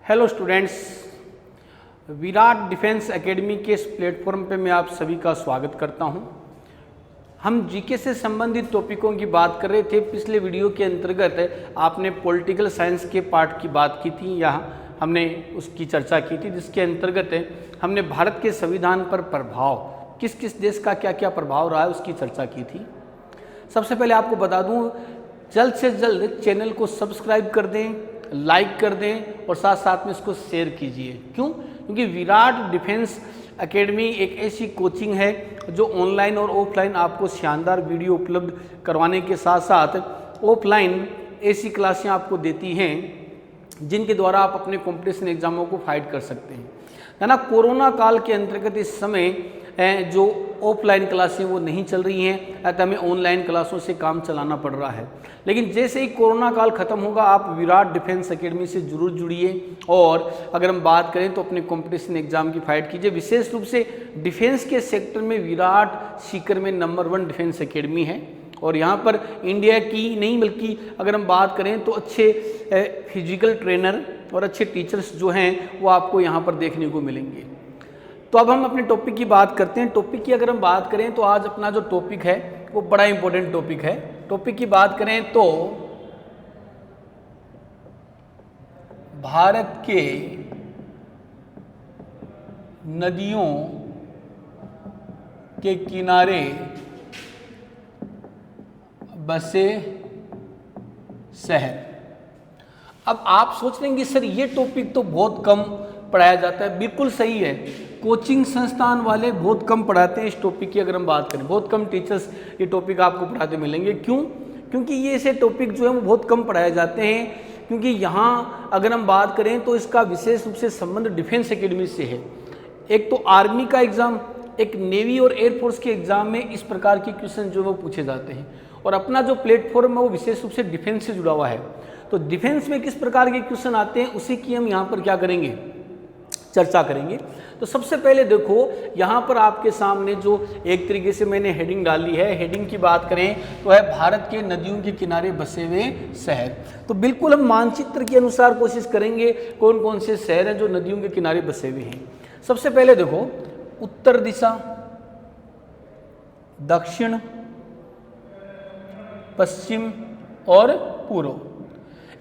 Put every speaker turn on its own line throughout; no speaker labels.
Hello students, Virat defence academy के इस platform पे मैं आप सभी का स्वागत करता हूं। हम जीके से संबंधित टॉपिकों की बात कर रहे थे। पिछले वीडियो के अंतर्गत आपने पॉलिटिकल साइंस के पार्ट की बात की थी, यहाँ हमने उसकी चर्चा की थी, जिसके अंतर्गत हमने भारत के संविधान पर प्रभाव, किस किस देश का क्या क्या प्रभाव रहा है, उसकी चर्चा की थी। सबसे पहले आपको बता दूं, जल्द से जल्द चैनल को सब्सक्राइब कर दें, लाइक कर दें और साथ साथ में इसको शेयर कीजिए। क्यों? क्योंकि विराट डिफेंस एकेडमी एक ऐसी कोचिंग है जो ऑनलाइन और ऑफलाइन आपको शानदार वीडियो उपलब्ध करवाने के साथ साथ ऑफलाइन ऐसी क्लासें आपको देती हैं जिनके द्वारा आप अपने कॉम्पिटिशन एग्जामों को फाइट कर सकते हैं, है ना। कोरोना काल के अंतर्गत इस समय जो ऑफलाइन क्लासें वो नहीं चल रही हैं, अतः हमें ऑनलाइन क्लासों से काम चलाना पड़ रहा है। लेकिन जैसे ही कोरोना काल खत्म होगा, आप विराट डिफेंस एकेडमी से जरूर जुड़िए और अगर हम बात करें तो अपने कंपटीशन एग्जाम की फाइट कीजिए। विशेष रूप से डिफेंस के सेक्टर में विराट सीकर में नंबर 1 डिफेंस एकेडमी है और यहाँ पर इंडिया की नहीं बल्कि अगर हम बात करें तो अच्छे फिजिकल ट्रेनर और अच्छे टीचर्स जो हैं वो आपको यहाँ पर देखने को मिलेंगे। तो अब हम अपने टॉपिक की बात करते हैं। टॉपिक की अगर हम बात करें तो आज अपना जो टॉपिक है वो बड़ा इंपॉर्टेंट टॉपिक है। टॉपिक की बात करें तो भारत के नदियों के किनारे बसे शहर। अब आप सोच रहे हैं कि सर ये टॉपिक तो बहुत कम पढ़ाया जाता है। बिल्कुल सही है, कोचिंग संस्थान वाले बहुत कम पढ़ाते हैं इस टॉपिक की। अगर हम बात करें, बहुत कम टीचर्स ये टॉपिक आपको पढ़ाते मिलेंगे। क्यों? क्योंकि ये ऐसे टॉपिक जो है वो बहुत कम पढ़ाए जाते हैं। क्योंकि यहाँ अगर हम बात करें तो इसका विशेष रूप से संबंध डिफेंस एकेडमी से है। एक तो आर्मी का एग्जाम, एक नेवी और एयरफोर्स के एग्जाम में इस प्रकार के क्वेश्चन जो है वो पूछे जाते हैं और अपना जो प्लेटफॉर्म है वो विशेष रूप से डिफेंस से जुड़ा हुआ है। तो डिफेंस में किस प्रकार के क्वेश्चन आते हैं उसी की हम यहाँ पर क्या करेंगे, चर्चा करेंगे। तो सबसे पहले देखो, यहाँ पर आपके सामने जो एक तरीके से मैंने हेडिंग डाली है, हेडिंग की बात करें तो है भारत के नदियों के किनारे बसे हुए शहर। तो बिल्कुल हम मानचित्र के अनुसार कोशिश करेंगे कौन कौन से शहर हैं जो नदियों के किनारे बसे हुए हैं। सबसे पहले देखो, उत्तर दिशा, दक्षिण, पश्चिम और पूर्व,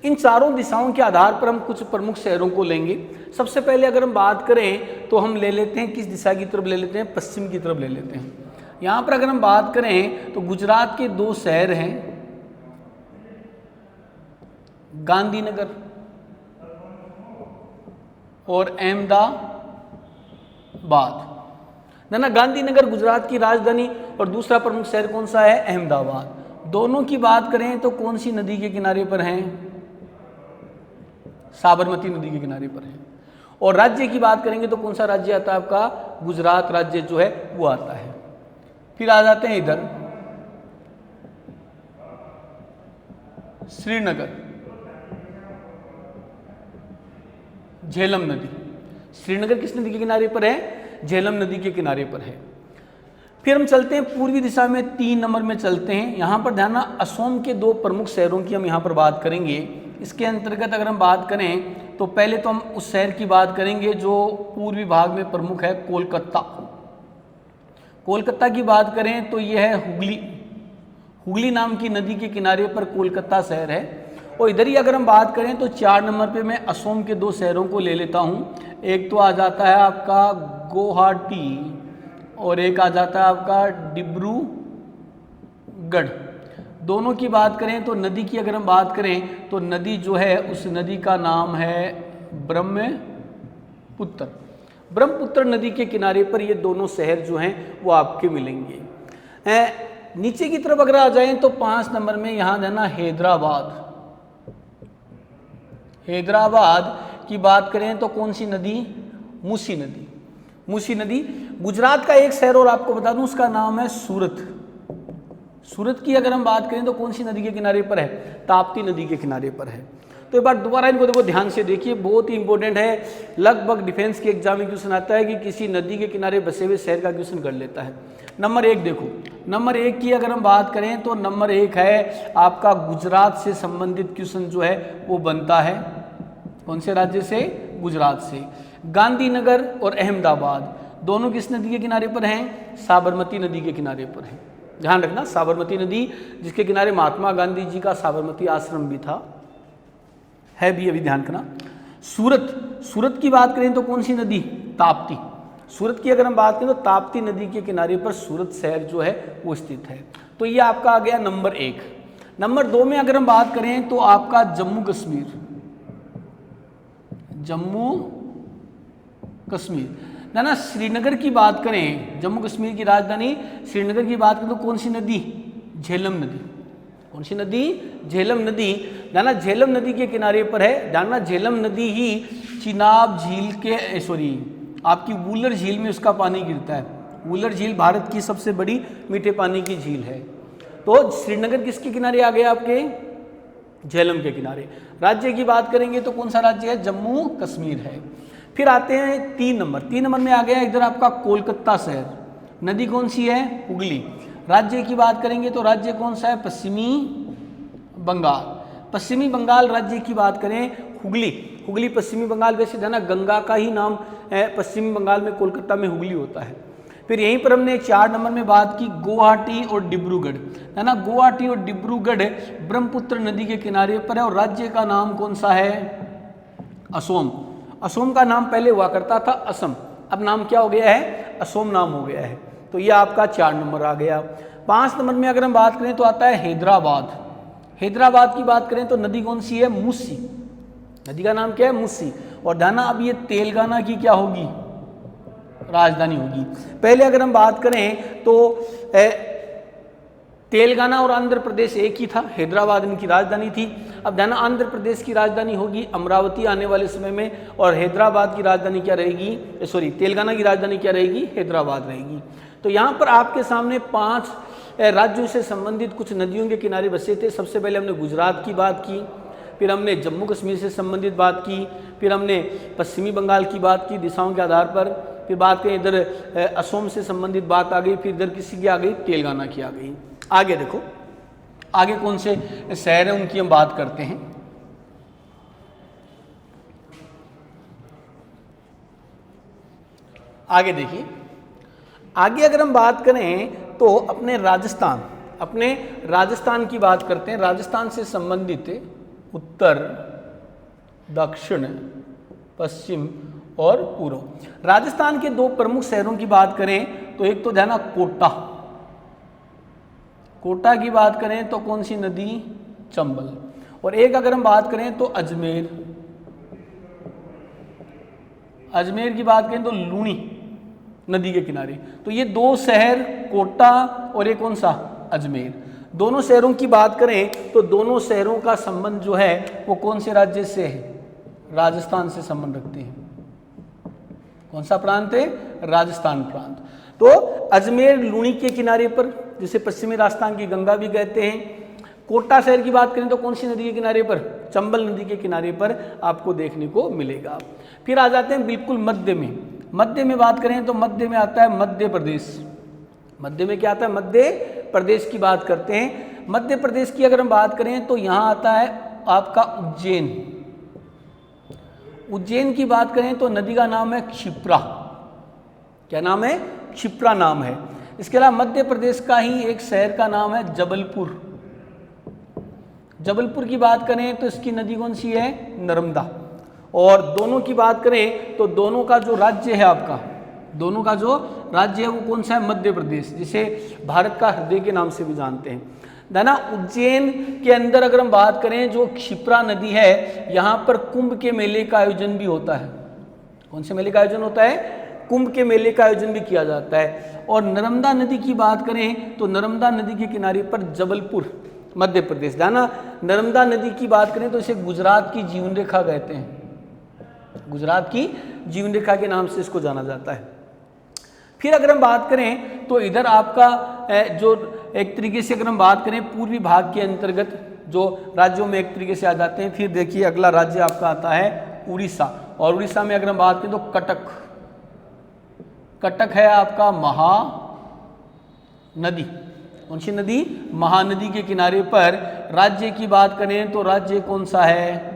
इन चारों दिशाओं के आधार पर हम कुछ प्रमुख शहरों को लेंगे। सबसे पहले अगर हम बात करें तो हम ले लेते हैं किस दिशा की तरफ ले लेते हैं, पश्चिम की तरफ ले लेते हैं। यहाँ पर अगर हम बात करें तो गुजरात के 2 शहर हैं, गांधीनगर और अहमदाबाद। ना गांधीनगर गुजरात की राजधानी और दूसरा प्रमुख शहर कौन सा है, अहमदाबाद। दोनों की बात करें तो कौन सी नदी के किनारे पर हैं, साबरमती नदी के किनारे पर है। और राज्य की बात करेंगे तो कौन सा राज्य आता है आपका, गुजरात राज्य जो है वो आता है। फिर आ जाते हैं इधर श्रीनगर, झेलम नदी। श्रीनगर किस नदी के किनारे पर है, झेलम नदी के किनारे पर है। फिर हम चलते हैं पूर्वी दिशा में, 3 नंबर में चलते हैं। यहाँ पर ध्यान, असम के 2 प्रमुख शहरों की हम यहाँ पर बात करेंगे। इसके अंतर्गत अगर हम बात करें तो पहले तो हम उस शहर की बात करेंगे जो पूर्वी भाग में प्रमुख है, कोलकाता। कोलकाता की बात करें तो यह है हुगली। हुगली नाम की नदी के किनारे पर कोलकाता शहर है। और इधर ही अगर हम बात करें तो 4 नंबर पे मैं असम के 2 शहरों को ले लेता हूँ। एक तो आ जाता है आपका गुवाहाटी और एक आ जाता है आपका डिब्रूगढ़। दोनों की बात करें तो नदी की अगर हम बात करें तो नदी जो है उस नदी का नाम है ब्रह्मपुत्र। ब्रह्मपुत्र नदी के किनारे पर ये दोनों शहर जो हैं वो आपके मिलेंगे। नीचे की तरफ अगर आ जाएं तो 5 नंबर में यहाँ जाना हैदराबाद। हैदराबाद की बात करें तो कौन सी नदी, मूसी नदी। मूसी नदी। गुजरात का एक शहर और आपको बता दूं, उसका नाम है सूरत। सूरत की अगर हम बात करें तो कौन सी नदी के किनारे पर है, ताप्ती नदी के किनारे पर है। तो एक बार दोबारा इनको देखो, ध्यान से देखिए, बहुत ही इंपॉर्टेंट है। लगभग डिफेंस के एग्जाम में क्वेश्चन आता है कि किसी नदी के किनारे बसे हुए शहर का क्वेश्चन कर लेता है। नंबर 1 देखो, नंबर 1 की अगर हम बात करें तो नंबर 1 है आपका गुजरात से संबंधित क्वेश्चन जो है वो बनता है। कौन से राज्य से? गुजरात से। गांधीनगर और अहमदाबाद दोनों किस नदी के किनारे पर हैं? साबरमती नदी के किनारे पर हैं। ध्यान रखना, साबरमती नदी जिसके किनारे महात्मा गांधी जी का साबरमती आश्रम भी था, है भी, अभी ध्यान रखना। सूरत की बात करें तो कौन सी नदी? ताप्ती। सूरत की अगर हम बात करें तो ताप्ती नदी के किनारे पर सूरत शहर जो है वो स्थित है। तो ये आपका आ गया नंबर 1। नंबर 2 में अगर हम बात करें तो आपका जम्मू कश्मीर ना श्रीनगर की बात करें, जम्मू कश्मीर की राजधानी श्रीनगर की बात करें तो कौन सी नदी? झेलम नदी। कौन सी नदी? झेलम नदी। जाना झेलम नदी के किनारे पर है। जानना झेलम नदी ही चिनाब झील के आपकी वूलर झील में उसका पानी गिरता है। वूलर झील भारत की सबसे बड़ी मीठे पानी की झील है। तो श्रीनगर किसके किनारे आ गया? आपके झेलम के किनारे। राज्य की बात करेंगे तो कौन सा राज्य है? जम्मू कश्मीर है। फिर आते हैं 3 नंबर। 3 नंबर में आ गया इधर आपका कोलकाता शहर। नदी कौन सी है? हुगली। राज्य की बात करेंगे तो राज्य कौन सा है? पश्चिमी बंगाल। पश्चिमी बंगाल राज्य की बात करें, हुगली पश्चिमी बंगाल। वैसे है ना, गंगा का ही नाम है पश्चिमी बंगाल में, कोलकाता में हुगली होता है। फिर यहीं पर हमने 4 नंबर में बात की गुवाहाटी और डिब्रूगढ़, है ना। गुवाहाटी और डिब्रूगढ़ ब्रह्मपुत्र नदी के किनारे पर है और राज्य का नाम कौन सा है? असोम। असोम का नाम पहले हुआ करता था असम, अब नाम क्या हो गया है? असोम नाम हो गया है। तो ये आपका 4 नंबर आ गया। 5 नंबर में अगर हम बात करें तो आता है हैदराबाद। हैदराबाद की बात करें तो नदी कौन सी है? मूसी। नदी का नाम क्या है? मूसी। और दाना अब ये तेलंगाना की क्या होगी? राजधानी होगी। पहले अगर हम बात करें तो तेलंगाना और आंध्र प्रदेश एक ही था, हैदराबाद इनकी राजधानी थी। अब ध्यान, आंध्र प्रदेश की राजधानी होगी अमरावती आने वाले समय में, और हैदराबाद की राजधानी क्या रहेगी? तेलंगाना की राजधानी क्या रहेगी? हैदराबाद रहेगी। तो यहाँ पर आपके सामने 5 राज्यों से संबंधित कुछ नदियों के किनारे बसे थे। सबसे पहले हमने गुजरात की बात की, फिर हमने जम्मू कश्मीर से संबंधित बात की, फिर हमने पश्चिमी बंगाल की बात की दिशाओं के आधार पर, फिर बात करें इधर असम से संबंधित बात आ गई, फिर इधर किसी की आ गई? तेलंगाना की आ गई। आगे देखो, आगे कौन से शहर हैं उनकी हम बात करते हैं। आगे देखिए, आगे अगर हम बात करें तो अपने राजस्थान की बात करते हैं। राजस्थान से संबंधित उत्तर, दक्षिण, पश्चिम और पूर्व। राजस्थान के 2 प्रमुख शहरों की बात करें तो एक तो ध्यान, कोटा की बात करें तो कौन सी नदी? चंबल। और एक अगर हम बात करें तो अजमेर की बात करें तो लूणी नदी के किनारे। तो ये 2 शहर, कोटा और एक कौन सा? अजमेर। दोनों शहरों की बात करें तो दोनों शहरों का संबंध जो है वो कौन से राज्य से है? राजस्थान से संबंध रखते हैं। कौन सा प्रांत है? राजस्थान प्रांत। तो अजमेर लूणी के किनारे पर, जिसे पश्चिमी राजस्थान की गंगा भी कहते हैं। कोटा शहर की बात करें तो कौन सी नदी के किनारे पर? चंबल नदी के किनारे पर आपको देखने को मिलेगा। फिर आ जाते हैं बिल्कुल मध्य में बात करें तो मध्य में आता है मध्य प्रदेश। मध्य में क्या आता है? मध्य प्रदेश की बात करते हैं। मध्य प्रदेश की अगर हम बात करें तो यहाँ आता है आपका उज्जैन की बात करें तो नदी का नाम है क्षिप्रा। क्या नाम है? क्षिप्रा नाम है। इसके अलावा मध्य प्रदेश का ही एक शहर का नाम है जबलपुर। जबलपुर की बात करें तो इसकी नदी कौन सी है? नर्मदा। और दोनों की बात करें तो दोनों का जो राज्य है वो कौन सा है? मध्य प्रदेश, जिसे भारत का हृदय के नाम से भी जानते हैं। दाना उज्जैन के अंदर अगर हम बात करें, जो क्षिप्रा नदी है, यहाँ पर कुंभ के मेले का आयोजन भी होता है। कौन से मेले का आयोजन होता है? कुंभ के मेले का आयोजन भी किया जाता है। और नर्मदा नदी की बात करें तो नर्मदा नदी के किनारे पर जबलपुर, मध्य प्रदेश। दाना नर्मदा नदी की बात करें तो इसे गुजरात की जीवन रेखा कहते हैं। गुजरात की जीवन रेखा के नाम से इसको जाना जाता है। फिर अगर हम बात करें तो इधर आपका जो एक तरीके से अगर हम बात करें पूर्वी भाग के अंतर्गत जो राज्यों में एक तरीके से आ जाते हैं। फिर देखिए अगला राज्य आपका आता है उड़ीसा। और उड़ीसा में अगर हम बात करें तो कटक है आपका महानदी। कौन सी नदी? महानदी के किनारे पर। राज्य की बात करें तो राज्य कौन सा है?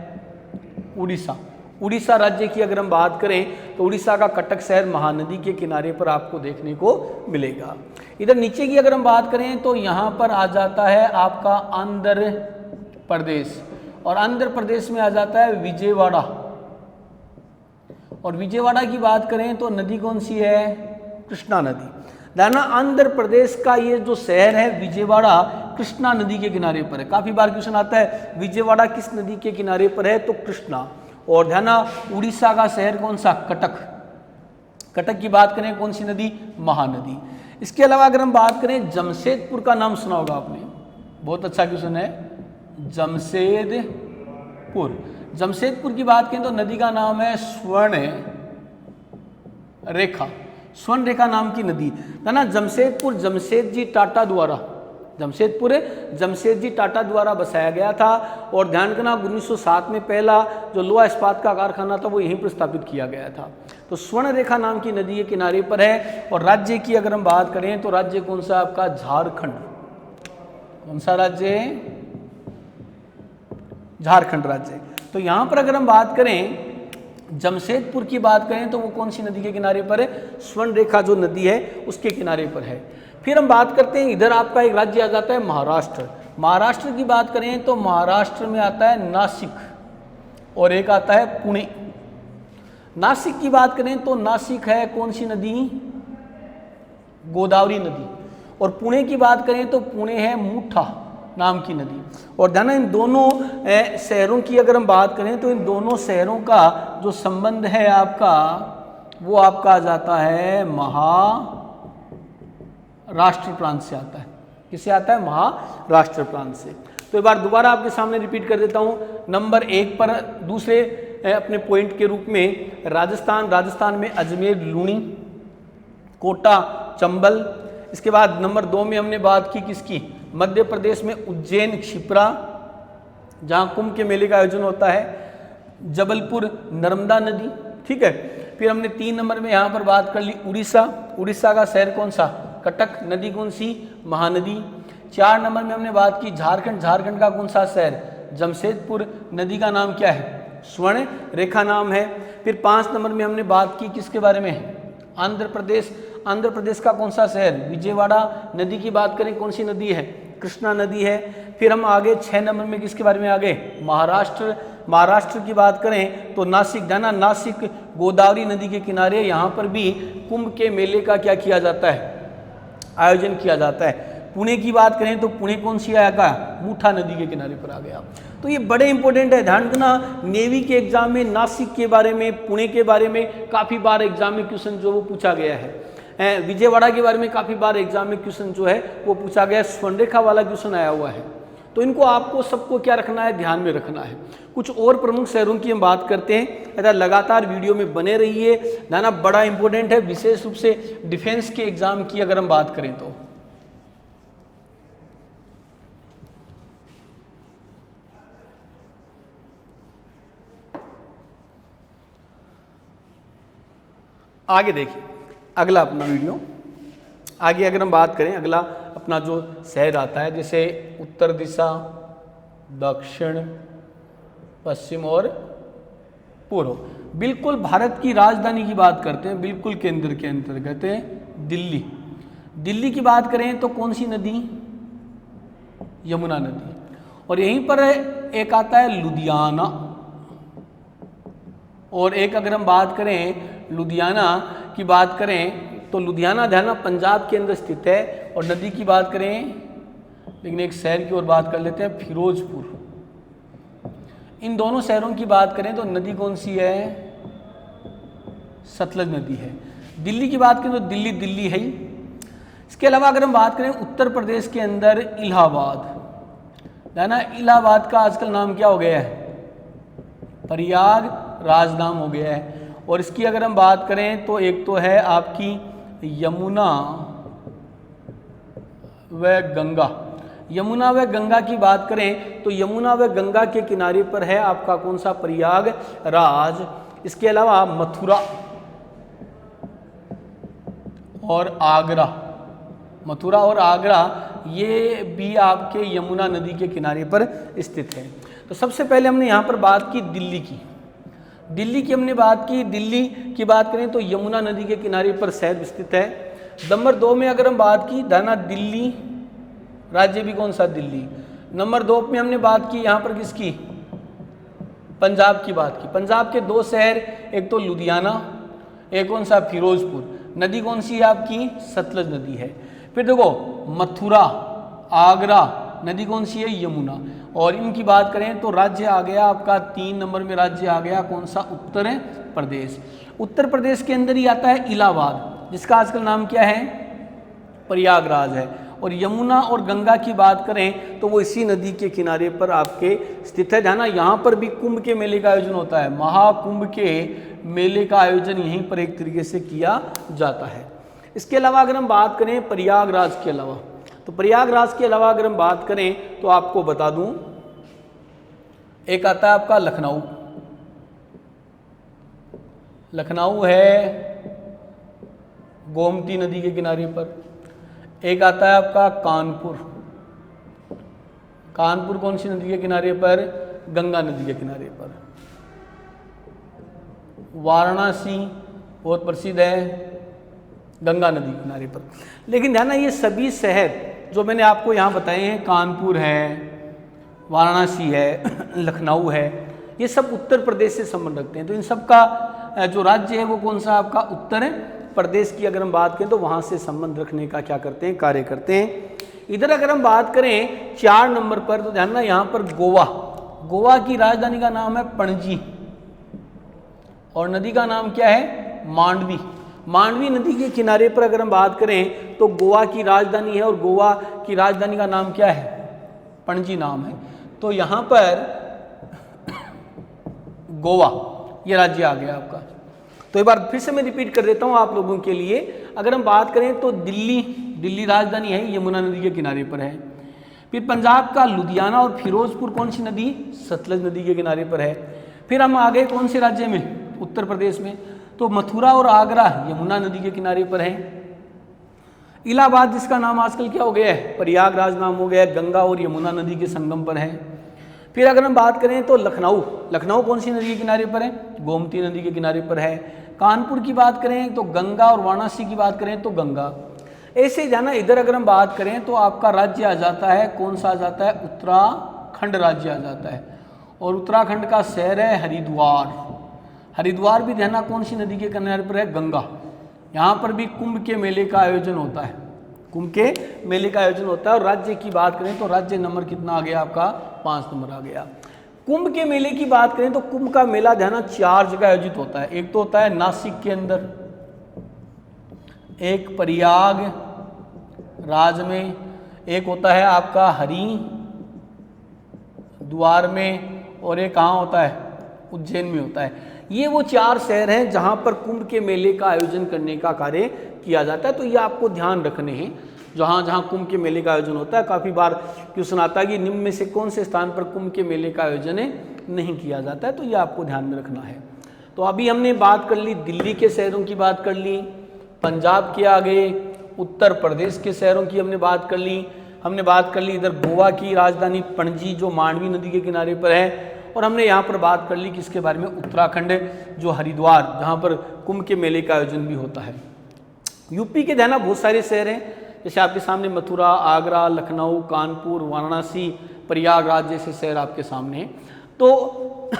उड़ीसा। उड़ीसा राज्य की अगर हम बात करें तो उड़ीसा का कटक शहर महानदी के किनारे पर आपको देखने को मिलेगा। इधर नीचे की अगर हम बात करें तो यहाँ पर आ जाता है आपका आंध्र प्रदेश, और आंध्र प्रदेश में आ जाता है विजयवाड़ा। और विजयवाड़ा की बात करें तो नदी कौन सी है? कृष्णा नदी। दाना आंध्र प्रदेश का ये जो शहर है विजयवाड़ा कृष्णा नदी के किनारे पर है। काफी बार क्वेश्चन आता है विजयवाड़ा किस नदी के किनारे पर है, तो कृष्णा। और ध्यान, उड़ीसा का शहर कौन सा? कटक। कटक की बात करें कौन सी नदी? महानदी। इसके अलावा अगर हम बात करें जमशेदपुर का नाम सुना होगा आपने, बहुत अच्छा क्वेश्चन है, जमशेदपुर। जमशेदपुर की बात करें तो नदी का नाम है स्वर्ण रेखा। स्वर्ण रेखा नाम की नदी है ना। जमशेदपुर जमशेदजी टाटा द्वारा, जमशेदपुर जमशेदजी टाटा द्वारा बसाया गया था। और ध्यान करना 1907 में पहला जो लोहा इस्पात का कारखाना था वो यहीं पर स्थापित किया गया था। तो स्वर्ण रेखा नाम की नदी के किनारे पर है। और राज्य की अगर हम बात करें तो राज्य कौन सा आपका? झारखंड। कौन सा राज्य है? झारखंड राज्य। तो यहां पर अगर हम बात करें जमशेदपुर की बात करें तो वो कौन सी नदी के किनारे पर है? स्वर्ण रेखा जो नदी है उसके किनारे पर है। फिर हम बात करते हैं, इधर आपका एक राज्य आ जाता है महाराष्ट्र। महाराष्ट्र की बात करें तो महाराष्ट्र में आता है नासिक, और एक आता है पुणे। नासिक की बात करें तो नासिक है कौन सी नदी? गोदावरी नदी। और पुणे की बात करें तो पुणे है मुठा नाम की नदी। और ध्यान, इन दोनों शहरों की अगर हम बात करें तो इन दोनों शहरों का जो संबंध है आपका वो आपका आ जाता है महाराष्ट्र प्रांत से आता है। किससे आता है? महाराष्ट्र प्रांत से। तो एक बार दोबारा आपके सामने रिपीट कर देता हूं। नंबर 1 पर दूसरे अपने पॉइंट के रूप में राजस्थान, राजस्थान में अजमेर, लूणी, कोटा, चंबल। इसके बाद नंबर 2 में हमने बात की किसकी? मध्य प्रदेश में उज्जैन, क्षिप्रा जहां कुंभ के मेले का आयोजन होता है, जबलपुर, नर्मदा नदी। ठीक है। फिर हमने 3 नंबर में यहां पर बात कर ली उड़ीसा। उड़ीसा का शहर कौन सा? कटक। नदी कौन सी? महानदी। 4 नंबर में हमने बात की झारखंड। झारखंड का कौन सा शहर? जमशेदपुर। नदी का नाम क्या है? स्वर्ण रेखा नाम है। फिर 5 नंबर में हमने बात की किसके बारे में? आंध्र प्रदेश। आंध्र प्रदेश का कौन सा शहर? विजयवाड़ा। नदी की बात करें कौन सी नदी है? कृष्णा नदी है। फिर हम आगे 6 नंबर में किसके बारे में आ गए? महाराष्ट्र। महाराष्ट्र की बात करें तो नासिक। जाना, नासिक गोदावरी नदी के किनारे, यहाँ पर भी कुंभ के मेले का क्या किया जाता है? आयोजन किया जाता है। पुणे की बात करें तो पुणे कौन सी आएगा? मुठा नदी के किनारे पर आ गया। तो ये बड़े इंपॉर्टेंट है, ध्यान रखना। नेवी के एग्जाम में नासिक के बारे में, पुणे के बारे में काफ़ी बार एग्जाम में क्वेश्चन जो वो पूछा गया है। विजयवाड़ा के बारे में काफ़ी बार एग्जाम में क्वेश्चन जो है वो पूछा गया है। स्वर्णरेखा वाला क्वेश्चन आया हुआ है। तो इनको आपको सबको क्या रखना है? ध्यान में रखना है। कुछ और प्रमुख शहरों की हम बात करते हैं। अगर लगातार वीडियो में बने रहिए, ना बड़ा इंपॉर्टेंट है, विशेष रूप से डिफेंस के एग्जाम की अगर हम बात करें तो। आगे देखिए अगला अपना वीडियो। आगे अगर हम बात करें, अगला अपना जो शहर आता है, जैसे उत्तर दिशा, दक्षिण, पश्चिम और पूर्व। बिल्कुल भारत की राजधानी की बात करते हैं, बिल्कुल केंद्र के अंतर्गत है दिल्ली। दिल्ली की बात करें तो कौन सी नदी? यमुना नदी। और यहीं पर एक आता है लुधियाना। और एक अगर हम बात करें लुधियाना की बात करें तो लुधियाना ध्यान पंजाब के अंदर स्थित है। और नदी की बात करें, लेकिन एक शहर की ओर बात कर लेते हैं, फिरोजपुर। इन दोनों शहरों की बात करें तो नदी कौन सी है? सतलज नदी है। दिल्ली की बात करें तो दिल्ली दिल्ली है ही। इसके अलावा अगर हम बात करें उत्तर प्रदेश के अंदर इलाहाबाद, है ना, इलाहाबाद का आजकल नाम क्या हो गया है? प्रयागराज नाम हो गया है। और इसकी अगर हम बात करें तो एक तो है आपकी यमुना व गंगा। यमुना व गंगा की बात करें तो यमुना व गंगा के किनारे पर है आपका कौन सा? प्रयागराज। इसके अलावा मथुरा और आगरा, मथुरा और आगरा ये भी आपके यमुना नदी के किनारे पर स्थित है। तो सबसे पहले हमने यहाँ पर बात की दिल्ली की। दिल्ली की हमने बात की, दिल्ली की बात करें तो यमुना नदी के किनारे पर शहर स्थित है। नंबर 2 में अगर हम बात की धाना दिल्ली, राज्य भी कौन सा? दिल्ली। नंबर 2 में हमने बात की यहाँ पर किसकी? पंजाब की बात की। पंजाब के 2 शहर, एक तो लुधियाना, एक कौन सा? फिरोजपुर। नदी कौन सी है आपकी? सतलज नदी है। फिर देखो मथुरा, आगरा, नदी कौन सी है? यमुना। और इनकी बात करें तो राज्य आ गया आपका 3 नंबर में, राज्य आ गया कौन सा? उत्तर प्रदेश। उत्तर प्रदेश के अंदर ही आता है इलाहाबाद, जिसका आजकल नाम क्या है? प्रयागराज है। और यमुना और गंगा की बात करें तो वो इसी नदी के किनारे पर आपके स्थित है। ध्यान, यहाँ पर भी कुंभ के मेले का आयोजन होता है। महाकुंभ के मेले का आयोजन यहीं पर एक तरीके से किया जाता है। इसके अलावा अगर हम बात करें प्रयागराज के अलावा, तो प्रयागराज के अलावा अगर हम बात करें तो आपको बता दूं, एक आता है आपका लखनऊ। लखनऊ है गोमती नदी के किनारे पर। एक आता है आपका कानपुर। कानपुर कौन सी नदी के किनारे पर? गंगा नदी के किनारे पर। वाराणसी बहुत प्रसिद्ध है, गंगा नदी के किनारे पर। लेकिन ध्यान, ये सभी शहर जो मैंने आपको यहाँ बताए हैं, कानपुर है, वाराणसी है, लखनऊ है, ये सब उत्तर प्रदेश से संबंध रखते हैं। तो इन सब का जो राज्य है वो कौन सा? आपका उत्तर प्रदेश की अगर हम बात करें तो वहाँ से संबंध रखने का क्या करते हैं? कार्य करते हैं। इधर अगर हम बात करें 4 नंबर पर, तो ध्यान, यहाँ पर गोवा। गोवा की राजधानी का नाम है पणजी और नदी का नाम क्या है? मांडवी। मांडवी नदी के किनारे पर अगर हम बात करें तो गोवा की राजधानी है, और गोवा की राजधानी का नाम क्या है? पणजी नाम है। तो यहाँ पर गोवा ये राज्य आ गया आपका। तो एक बार फिर से मैं रिपीट कर देता हूँ आप लोगों के लिए। अगर हम बात करें तो दिल्ली राजधानी है, यमुना नदी के किनारे पर है। फिर पंजाब का लुधियाना और फिरोजपुर कौन सी नदी? सतलज नदी के किनारे पर है। फिर हम आ गए कौन से राज्य में? उत्तर प्रदेश में। तो मथुरा और आगरा यमुना नदी के किनारे पर है। इलाहाबाद, जिसका नाम आजकल क्या हो गया है? प्रयागराज नाम हो गया है, गंगा और यमुना नदी के संगम पर है। फिर अगर हम बात करें तो लखनऊ कौन सी नदी के किनारे पर है? गोमती नदी के किनारे पर है। कानपुर की बात करें तो गंगा, और वाराणसी की बात करें तो गंगा। ऐसे ही जाना, इधर अगर हम बात करें तो आपका राज्य आ जाता है, कौन सा आ जाता है? उत्तराखंड राज्य आ जाता है। और उत्तराखंड का शहर है हरिद्वार। हरिद्वार भी ध्यान, कौन सी नदी के किनारे पर है? गंगा। यहाँ पर भी कुंभ के मेले का आयोजन होता है। कुंभ के मेले का आयोजन होता है। और राज्य की बात करें तो राज्य नंबर कितना आ गया आपका? 5 नंबर आ गया। कुंभ के मेले की बात करें तो कुंभ का मेला ध्यान 4 जगह आयोजित होता है। एक तो होता है नासिक के अंदर, एक प्रयाग राज में, एक होता है आपका हरिद्वार में, और एक कहाँ होता है? उज्जैन में होता है। ये वो 4 शहर हैं जहाँ पर कुंभ के मेले का आयोजन करने का कार्य किया जाता है। तो ये आपको ध्यान रखने हैं, जहाँ जहाँ कुंभ के मेले का आयोजन होता है। काफ़ी बार क्वेश्चन आता है कि निम्न में से कौन से स्थान पर कुंभ के मेले का आयोजन नहीं किया जाता है, तो ये आपको ध्यान में रखना है। तो अभी हमने बात कर ली, दिल्ली के शहरों की बात कर ली, पंजाब के आगे उत्तर प्रदेश के शहरों की हमने बात कर ली, इधर गोवा की राजधानी पणजी जो मांडवी नदी के किनारे पर है, और हमने यहाँ पर बात कर ली किसके बारे में? उत्तराखंड जो हरिद्वार, जहाँ पर कुंभ के मेले का आयोजन भी होता है। यूपी के ध्यान बहुत सारे शहर हैं, जैसे आपके सामने मथुरा, आगरा, लखनऊ, कानपुर, वाराणसी, प्रयागराज जैसे शहर आपके सामने हैं। तो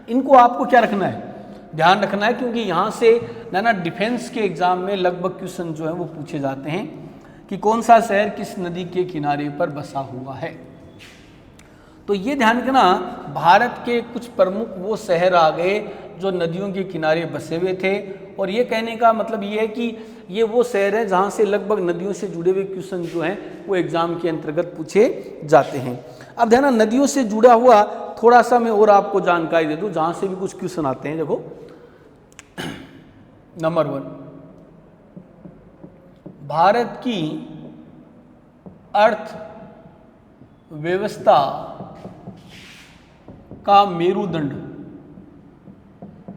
इनको आपको क्या रखना है? ध्यान रखना है, क्योंकि यहाँ से ना डिफेंस के एग्जाम में लगभग क्वेश्चन जो है वो पूछे जाते हैं कि कौन सा शहर किस नदी के किनारे पर बसा हुआ है। तो ये ध्यान रखना, भारत के कुछ प्रमुख वो शहर आ गए जो नदियों के किनारे बसे हुए थे। और ये कहने का मतलब ये है कि ये वो शहर है जहाँ से लगभग नदियों से जुड़े हुए क्वेश्चन जो हैं वो एग्जाम के अंतर्गत पूछे जाते हैं। अब ध्यान, नदियों से जुड़ा हुआ थोड़ा सा मैं और आपको जानकारी दे दूँ जहाँ से भी कुछ क्वेश्चन आते हैं। देखो, नंबर 1, भारत की अर्थव्यवस्था का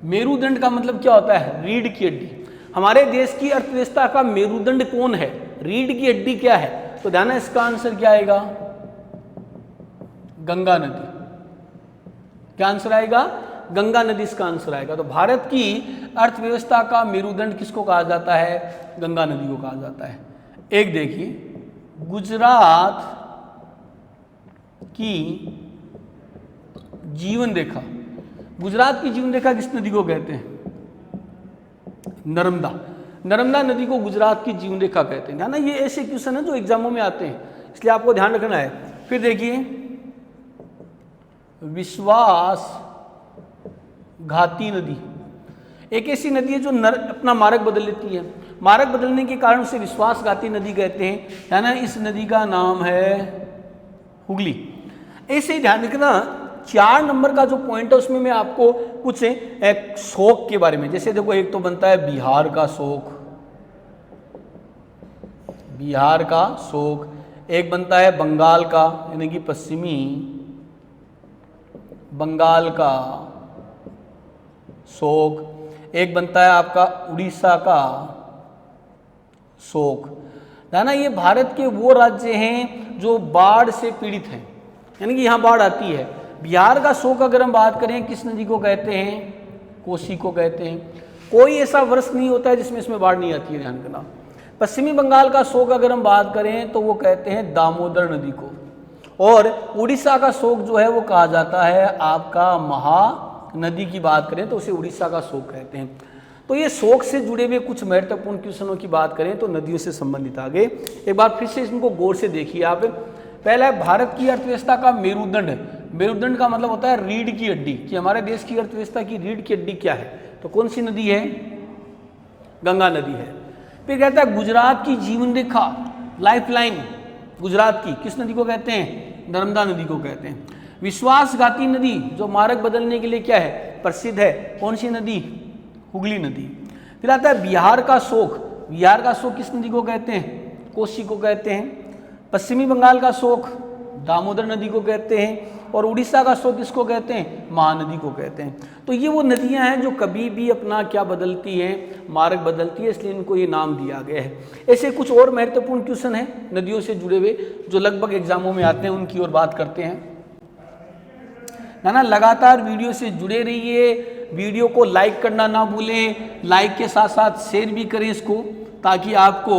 मेरुदंड का मतलब क्या होता है? रीढ़ की हड्डी। हमारे देश की अर्थव्यवस्था का मेरुदंड कौन है? रीढ़ की हड्डी क्या है? तो ध्यान है, इसका आंसर क्या आएगा? गंगा नदी। क्या आंसर आएगा? गंगा नदी इसका आंसर आएगा। तो भारत की अर्थव्यवस्था का मेरुदंड किसको कहा जाता है? गंगा नदी को कहा जाता है। एक देखिए, गुजरात की जीवन रेखा, गुजरात की जीवन रेखा किस नदी को कहते हैं? नर्मदा। नर्मदा नदी को गुजरात की जीवन रेखा कहते हैं ना। ये ऐसे क्वेश्चन है जो एग्जामों में आते हैं, इसलिए आपको ध्यान रखना है। फिर देखिए, विश्वास घाती नदी, एक ऐसी नदी है जो अपना मार्ग बदल लेती है। मार्ग बदलने के कारण उसे विश्वासघाती नदी कहते हैं, है ना। इस नदी का नाम है हुगली। ऐसे ही ध्यान रखना, 4 नंबर का जो पॉइंट है उसमें मैं आपको कुछ एक शोक के बारे में, जैसे देखो एक तो बनता है बिहार का शोक, बिहार का शोक, एक बनता है बंगाल का यानी कि पश्चिमी बंगाल का शोक, एक बनता है आपका उड़ीसा का शोक, है ना। ये भारत के वो राज्य हैं जो बाढ़ से पीड़ित हैं, यानी कि यहाँ बाढ़ आती है। बिहार का शोक अगर हम बात करें किस नदी को कहते हैं? कोसी को कहते हैं। कोई ऐसा वर्ष नहीं होता है जिसमें इसमें बाढ़ नहीं आती है, ध्यान रखना। पश्चिमी बंगाल का शोक अगर हम बात करें तो वो कहते हैं दामोदर नदी को, और उड़ीसा का शोक जो है वो कहा जाता है आपका महानदी की बात करें तो उसे उड़ीसा का शोक कहते हैं। तो ये शोक से जुड़े हुए कुछ महत्वपूर्ण क्वेश्चनों की बात करें तो नदियों से संबंधित आगे एक बार फिर से इनको गौर से देखिए आप। पहला है भारत की अर्थव्यवस्था का मेरुदंड। मेरुदंड का मतलब होता है रीढ़ की हड्डी, कि हमारे देश की अर्थव्यवस्था की रीढ़ की हड्डी क्या है? तो कौन सी नदी है? गंगा नदी है। फिर कहता है गुजरात की जीवन रेखा, लाइफलाइन गुजरात की किस नदी को कहते हैं? नर्मदा नदी को कहते हैं। विश्वासघाती नदी जो मार्ग बदलने के लिए क्या है? प्रसिद्ध है, कौन सी नदी? हुगली नदी। फिर आता है बिहार का शोक, बिहार का शोक किस नदी को कहते हैं? कोसी को कहते हैं। पश्चिमी बंगाल का शोक दामोदर नदी को कहते हैं, और उड़ीसा का शोक किसको कहते हैं? महानदी को कहते हैं। तो ये वो नदियां हैं जो कभी भी अपना क्या बदलती हैं? मार्ग बदलती है, इसलिए इनको ये नाम दिया गया है। ऐसे कुछ और महत्वपूर्ण क्वेश्चन हैं नदियों से जुड़े हुए जो लगभग एग्जामों में आते हैं, उनकी ओर बात करते हैं ना। लगातार वीडियो से जुड़े रहिए, वीडियो को लाइक करना ना भूलें, लाइक के साथ साथ शेयर भी करें इसको, ताकि आपको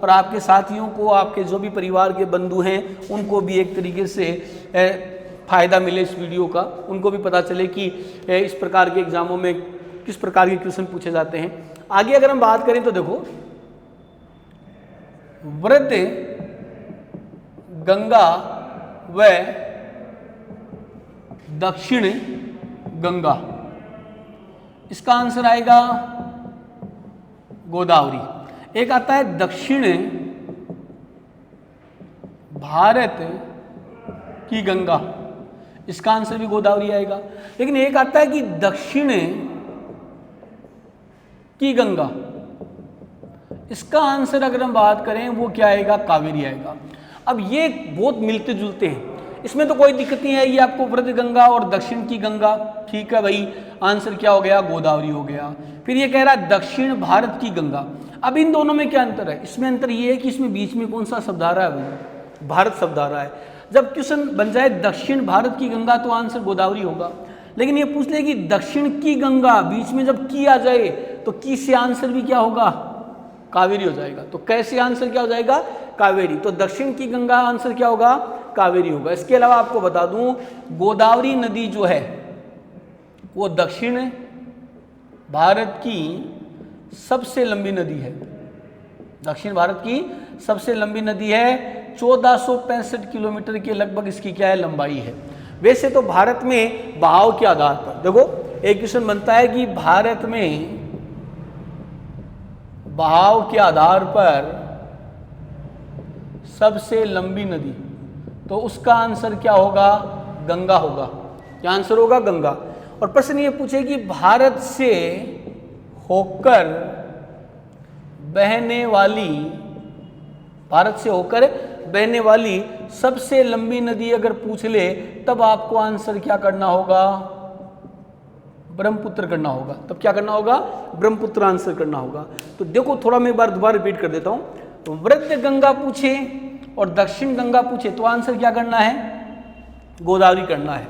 और आपके साथियों को, आपके जो भी परिवार के बंधु हैं उनको भी एक तरीके से फ़ायदा मिले इस वीडियो का, उनको भी पता चले कि इस प्रकार के एग्जामों में किस प्रकार के क्वेश्चन पूछे जाते हैं। आगे अगर हम बात करें तो देखो, वृद्ध गंगा व दक्षिण गंगा, इसका आंसर आएगा गोदावरी। एक आता है दक्षिण भारत की गंगा, इसका आंसर भी गोदावरी आएगा। लेकिन एक आता है कि दक्षिण की गंगा, इसका आंसर अगर हम बात करें वो क्या आएगा? कावेरी आएगा। अब ये बहुत मिलते जुलते हैं, इसमें तो कोई दिक्कत नहीं है। ये आपको वृद्ध गंगा और दक्षिण की गंगा, ठीक है भाई, आंसर क्या हो गया? गोदावरी हो गया। फिर ये कह रहा है दक्षिण भारत की गंगा। अब इन दोनों में क्या अंतर है? इसमें अंतर ये है कि इसमें बीच में कौन सा शब्द आ रहा है भाई? भारत शब्द आ रहा है। जब क्वेश्चन बन जाए दक्षिण भारत की गंगा तो आंसर गोदावरी होगा। लेकिन ये पूछ ले कि दक्षिण की गंगा, बीच में जब की आ जाए तो की से आंसर भी क्या होगा? कावेरी हो जाएगा। तो कैसे आंसर क्या हो जाएगा? कावेरी। तो दक्षिण की गंगा आंसर क्या होगा? कावेरी होगा। इसके अलावा आपको बता दूं, गोदावरी नदी जो है वो दक्षिण भारत की सबसे लंबी नदी है। दक्षिण भारत की सबसे लंबी नदी है, 1465 किलोमीटर के लगभग इसकी क्या है? लंबाई है। वैसे तो भारत में बहाव के आधार पर देखो, एक क्वेश्चन बनता है कि भारत में बहाव के आधार पर सबसे लंबी नदी, तो उसका आंसर क्या होगा? गंगा होगा। क्या आंसर होगा? गंगा। और प्रश्न ये पूछे कि भारत से होकर बहने वाली, भारत से होकर बहने वाली सबसे लंबी नदी अगर पूछ ले तब आपको आंसर क्या करना होगा? ब्रह्मपुत्र करना होगा। तब क्या करना होगा? ब्रह्मपुत्र आंसर करना होगा। तो देखो, थोड़ा मैं एक बार दोबारा रिपीट कर देता हूं। तो वृद्ध गंगा पूछे और दक्षिण गंगा पूछे तो आंसर क्या करना है? गोदावरी करना है।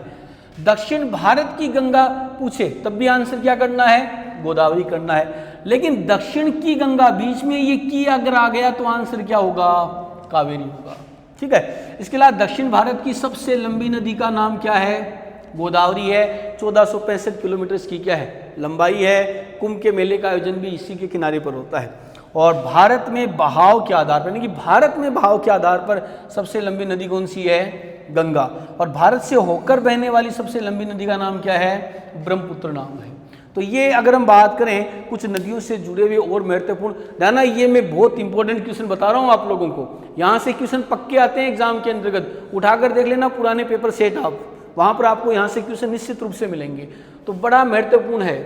दक्षिण भारत की गंगा पूछे तब भी आंसर क्या करना है, गोदावरी करना है। लेकिन दक्षिण की गंगा, बीच में ये की अगर आ गया तो आंसर क्या होगा, कावेरी होगा। ठीक है, इसके अलावा दक्षिण भारत की सबसे लंबी नदी का नाम क्या है, गोदावरी है। 1465 किलोमीटर की क्या है, लंबाई है। कुंभ के मेले का आयोजन भी इसी के किनारे पर होता है। और भारत में बहाव के आधार पर, यानी कि भारत में बहाव के आधार पर सबसे लंबी नदी कौन सी है, गंगा। और भारत से होकर बहने वाली सबसे लंबी नदी का नाम क्या है, ब्रह्मपुत्र नाम है। तो ये अगर हम बात करें कुछ नदियों से जुड़े हुए और महत्वपूर्ण, ध्यान, ये मैं बहुत इंपॉर्टेंट क्वेश्चन बता रहा हूँ आप लोगों को। यहाँ से क्वेश्चन पक्के आते हैं एग्जाम के अंतर्गत, उठाकर देख लेना पुराने पेपर सेट आप, वहाँ पर आपको यहाँ से क्वेश्चन निश्चित रूप से मिलेंगे। तो बड़ा महत्वपूर्ण है।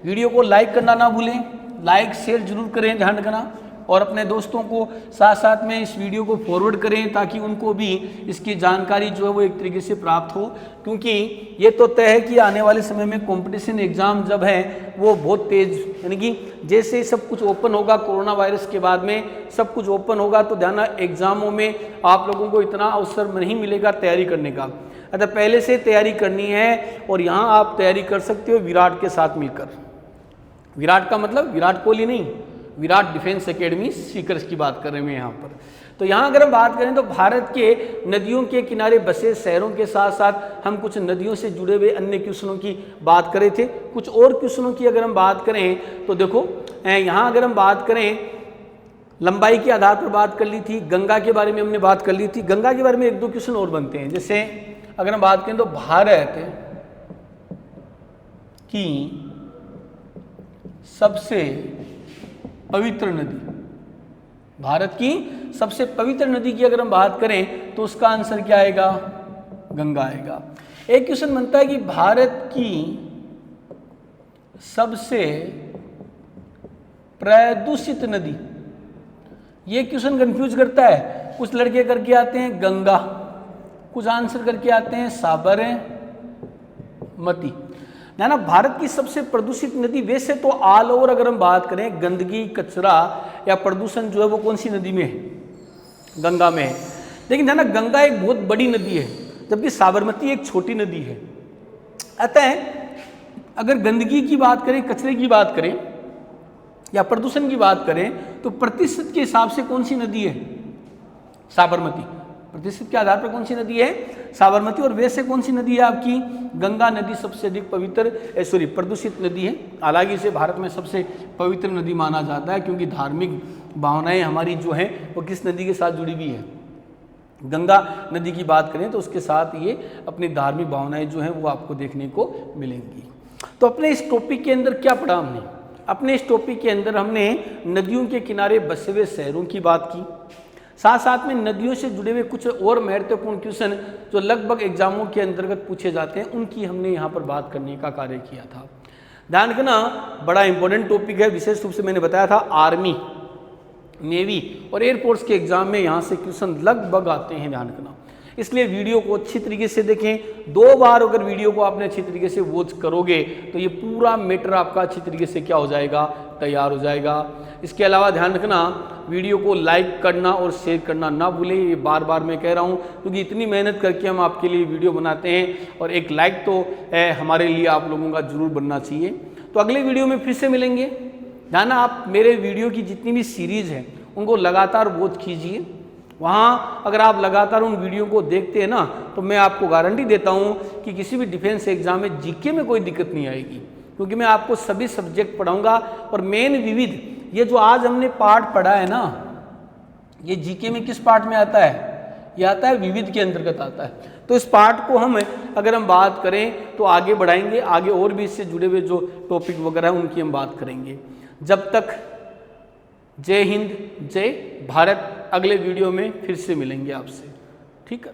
वीडियो को लाइक करना ना भूलें, लाइक शेयर जरूर करें, ध्यान रखना। और अपने दोस्तों को साथ साथ में इस वीडियो को फॉरवर्ड करें ताकि उनको भी इसकी जानकारी जो है वो एक तरीके से प्राप्त हो। क्योंकि ये तो तय है कि आने वाले समय में कंपटीशन एग्जाम जब है वो बहुत तेज, यानी कि जैसे सब कुछ ओपन होगा, कोरोना वायरस के बाद में सब कुछ ओपन होगा, तो ध्यान, एग्जामों में आप लोगों को इतना अवसर नहीं मिलेगा तैयारी करने का। अतः पहले से तैयारी करनी है और यहाँ आप तैयारी कर सकते हो विराट के साथ मिलकर। विराट का मतलब विराट कोहली नहीं, विराट डिफेंस एकेडमी सीकर्स की बात कर रहे हैं यहाँ पर। तो यहाँ अगर हम बात करें तो भारत के नदियों के किनारे बसे शहरों के साथ साथ हम कुछ नदियों से जुड़े हुए अन्य क्वेश्चनों की बात करे थे। कुछ और क्वेश्चनों की अगर हम बात करें तो देखो, यहाँ अगर हम बात करें लंबाई के आधार पर बात कर ली थी, गंगा के बारे में हमने बात कर ली थी। गंगा के बारे में एक दो क्वेश्चन और बनते हैं। जैसे अगर हम बात करें तो भारत की सबसे पवित्र नदी, भारत की सबसे पवित्र नदी की अगर हम बात करें तो उसका आंसर क्या आएगा, गंगा आएगा। एक क्वेश्चन बनता है कि भारत की सबसे प्रदूषित नदी, ये क्वेश्चन कंफ्यूज करता है। कुछ लड़के करके आते हैं गंगा, कुछ आंसर करके आते हैं साबरमती। ना भारत की सबसे प्रदूषित नदी, वैसे तो ऑल ओवर अगर हम बात करें गंदगी, कचरा या प्रदूषण जो है वो कौन सी नदी में है, गंगा में है। लेकिन है ना, गंगा एक बहुत बड़ी नदी है जबकि साबरमती एक छोटी नदी है। अतः अगर गंदगी की बात करें, कचरे की बात करें या प्रदूषण की बात करें तो प्रतिशत के हिसाब से कौन सी नदी है, साबरमती। प्रतिशत के आधार पर कौन सी नदी है, साबरमती। और वैसे कौन सी नदी है आपकी, गंगा नदी सबसे अधिक पवित्र, प्रदूषित नदी है। हालांकि इसे भारत में सबसे पवित्र नदी माना जाता है क्योंकि धार्मिक भावनाएं हमारी जो हैं वो किस नदी के साथ जुड़ी हुई है, गंगा नदी की बात करें तो उसके साथ ये अपनी धार्मिक भावनाएं जो हैं वो आपको देखने को मिलेंगी। तो अपने इस टॉपिक के अंदर क्या पढ़ा हमने, अपने इस टॉपिक के अंदर हमने नदियों के किनारे बसे हुए शहरों की बात की, साथ साथ में नदियों से जुड़े हुए कुछ और महत्वपूर्ण क्वेश्चन जो लगभग एग्जामों के अंतर्गत पूछे जाते हैं उनकी हमने यहाँ पर बात करने का कार्य किया था। ध्यान रखना, बड़ा इंपॉर्टेंट टॉपिक है। विशेष रूप से मैंने बताया था आर्मी, नेवी और एयरफोर्स के एग्जाम में यहाँ से क्वेश्चन लगभग आते हैं, ध्यान रखना। इसलिए वीडियो को अच्छी तरीके से देखें। 2 बार अगर वीडियो को आपने अच्छी तरीके से वॉच करोगे तो ये पूरा मैटर आपका अच्छी तरीके से क्या हो जाएगा, तैयार हो जाएगा। इसके अलावा ध्यान रखना, वीडियो को लाइक करना और शेयर करना ना भूलें। ये बार बार मैं कह रहा हूँ क्योंकि इतनी मेहनत करके हम आपके लिए वीडियो बनाते हैं और एक लाइक तो हमारे लिए आप लोगों का जरूर बनना चाहिए। तो अगले वीडियो में फिर से मिलेंगे। ध्यान, आप मेरे वीडियो की जितनी भी सीरीज़ हैं उनको लगातार वॉच कीजिए। वहाँ अगर आप लगातार उन वीडियो को देखते हैं ना तो मैं आपको गारंटी देता हूँ कि किसी भी डिफेंस एग्जाम में जीके में कोई दिक्कत नहीं आएगी, क्योंकि मैं आपको सभी सब्जेक्ट पढ़ाऊंगा। और मेन विविध, ये जो आज हमने पार्ट पढ़ा है ना, ये जीके में किस पार्ट में आता है, ये आता है विविध के अंतर्गत आता है। तो इस पार्ट को हम अगर हम बात करें तो आगे बढ़ाएंगे, आगे और भी इससे जुड़े हुए जो टॉपिक वगैरह है उनकी हम बात करेंगे। जब तक जय हिंद, जय भारत। अगले वीडियो में फिर से मिलेंगे आपसे, ठीक है।